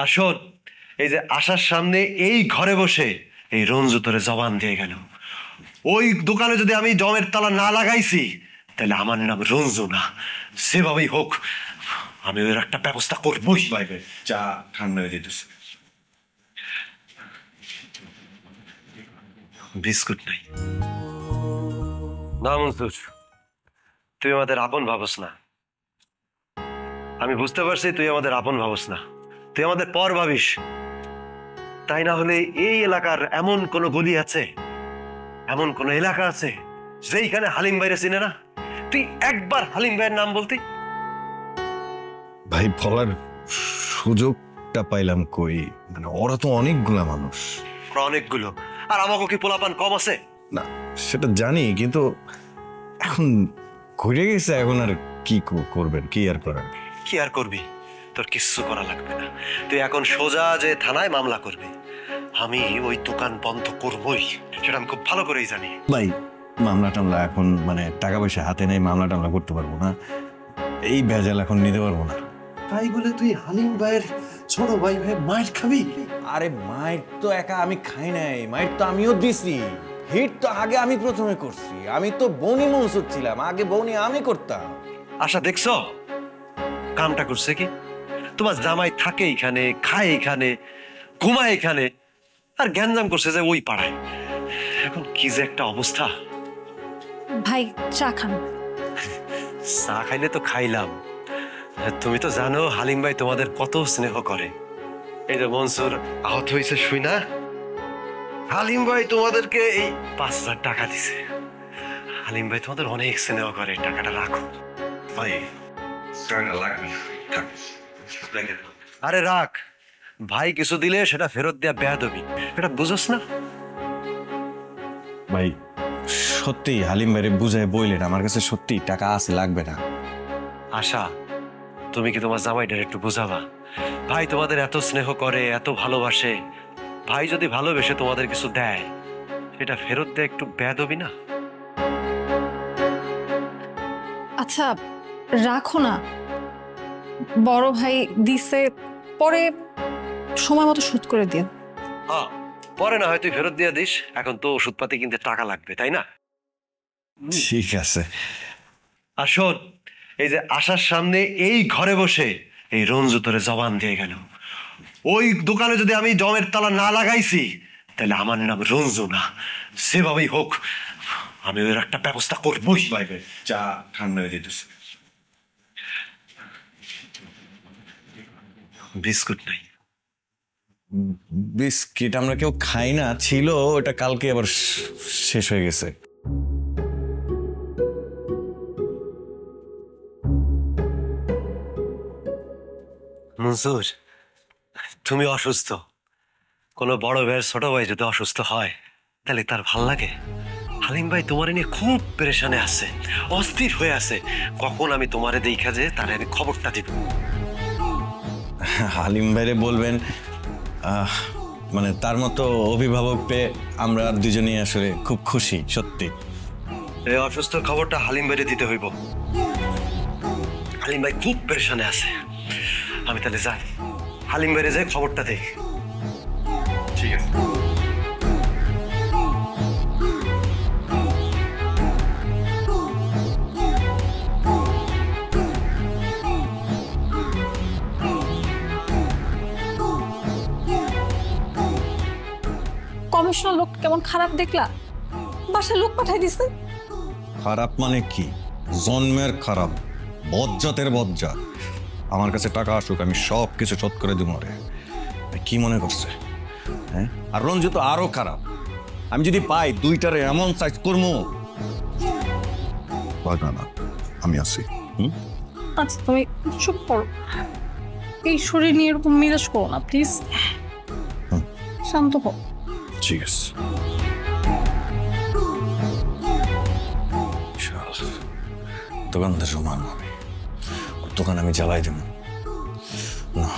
আর শোন, এই যে আসার সামনে এই ঘরে বসে এই রঞ্জু তোরে জবান দিয়ে গেল, ওই দোকানে যদি আমি জমের তালা না লাগাইছি তাহলে আমার নাম রঞ্জু না, সেভাবেই হোক আমি ওর একটা ব্যবস্থা করবোই। ভাই ভাই চা ঠান্ডা হয়ে যেতেছে। বিস্কুট নাই না মনসুর, তুই আমাদের আপন ভাবস না। আমি বুঝতে পারছি তুই আমাদের আপন ভাবস না, তুই আমাদের পর ভাবিস। তাই না হলে এই এলাকার এমন কোন গলি আছে, এমন কোন এলাকা আছে যেইখানে হালিম ভাইরে চিনে না? তুই একবার হালিম ভাইয়ের নাম বলতি। ভাই বলার সুযোগটা পাইলাম কই, মানে ওরা তো অনেকগুলা মানুষ। অনেকগুলো, আর আমাকে কি পোলাপান কম আছে? না সেটা জানি, কিন্তু এখন ঘুরে গেছে, এখন আর কি করবেন, কি আর করেন? কি আর করবি, তোর কিচ্ছু করা লাগবে না। তুই এখন সোজা যে থানায় মামলা করবি, আমি ওই দোকান বন্ধ করবই, সেটা আমি খুব ভালো করেই জানি। ভাই মামলা টামলা এখন মানে টাকা পয়সা হাতে নেই, মামলা টামলা করতে পারবো না, এই ভেজাল এখন নিতে পারবো না। তাই বলে তুই হালিম ভাইয়ের ছোট ভাই ভাই মাইর খাবি? আরে মাইর তো একা আমি খাই নাই, মাইর তো আমিও দিছি। হিট তো আগে আমি প্রথমে করছি, আমি তো বনি মনসুর ছিলাম, আগে বনি আমি করতাম। আশা দেখছো কামটা করছে কি? তোমার জামাই থাকে এখানে, খায় এখানে, ঘুমায় এখানে, আর গ্যাঞ্জাম করছে যে ওই পাড়ায়। এখন কি যে একটা অবস্থা। ভাই চা খান। চা খাইলে তো খাইলাম, তুমি তো জানো হালিম ভাই তোমাদের কত স্নেহ করে। এই যে মনসুর আহত হয়েছে শুই না, হালিম ভাই তোমাদেরকে এই 5,000 টাকা দিছে। হালিম ভাই তোমাদের অনেক স্নেহ করে, টাকাটা রাখো। ভাই টাকা লাগবে না, থাক। আরে রাখ, ভাই কিছু দিলে সেটা ফেরত দেয়া বেয়াদবি, এটা বুঝোস না? ভাই সত্যি হালিম ভাইরে বুঝায় বইলেন, আমার কাছে সত্যি টাকা আছে, লাগবে না। আশা, তুমি কি তোমার জামাইটার একটু বুঝাবা? ভাই তোমাদের এত স্নেহ করে, এত ভালোবাসে, ভাই যদি ভালোবেসে তোমাদের কিছু দেয় সেটা ফেরত দেয় একটু বেয়াদবি না? আচ্ছা রাখো না, বড় ভাই দিছে, পরে সময় মতো শোধ করে দিও। হ্যাঁ, পরে না হয় তুই ফেরত দিয়ে দিস, এখন তো ওষুধপাতি কিনতে টাকা লাগবে, তাই না? ঠিক আছে। আর শোন, এই যে আসার সামনে এই ঘরে বসে এই রঞ্জু তোরে জবান দিয়ে গেল, ওই দোকানে যদি আমি জমের তালা না লাগাইছি তাহলে আমার নাম রঞ্জু না, সেভাবেই হোক আমি ওর একটা ব্যবস্থা করবোই। ভাই ভাই চা ঠান্ডা হয়ে যেতেছে। বিস্কুট নাই? বিস্কিট আমরা কেউ খাই না, ছিল ওটা কালকে আবার শেষ হয়ে গেছে। মনসুর, তুমি অসুস্থ, কোনো বড় ভাইয়ের ছোট ভাই যদি অসুস্থ হয় তাহলে তার ভাল লাগে? হালিম ভাই তোমার নিয়ে খুব পেরেশানে আছে, অস্থির হয়ে আছে, কখন আমি তোমারে দেখা যে তার আমি খবরটা দিব। হালিম ভাইরে বলবেন মানে তার মতো অভিভাবক পেয়ে আমরা দুজনেই আসলে খুব খুশি, সত্যি। এই অসুস্থ খবরটা হালিম ভাইরে দিতে হইব, হালিম ভাই খুব পেরেশানে আছে। আমি তাহলে যাই, হালিম ভাইরে যাই খবরটা দেই। ঠিক আছে। কমিশনার লোক কেমন খারাপ দেখলা, বাসায় লোক পাঠাই দিছে। খারাপ মানে কি? জন্মের খারাপ, বজ্জাতের বজ্জাত। আমার কাছে টাকা আসুক, আমি সব কিছু শোধ করে দিব। রে কি মনে করছে? হ্যাঁ, আর রঞ্জু তো আরো খারাপ, আমি যদি পাই দুইটারে এমন সাইজ করবো। না আমি আছি। আচ্ছা তুমি চুপ করো, এই শরীর নিয়ে এরকম মিরাজ করো না প্লিজ, শান্ত হও। ঠিক আছে। দোকানদার রোমান, ওর দোকান আমি জ্বালাই দেব না।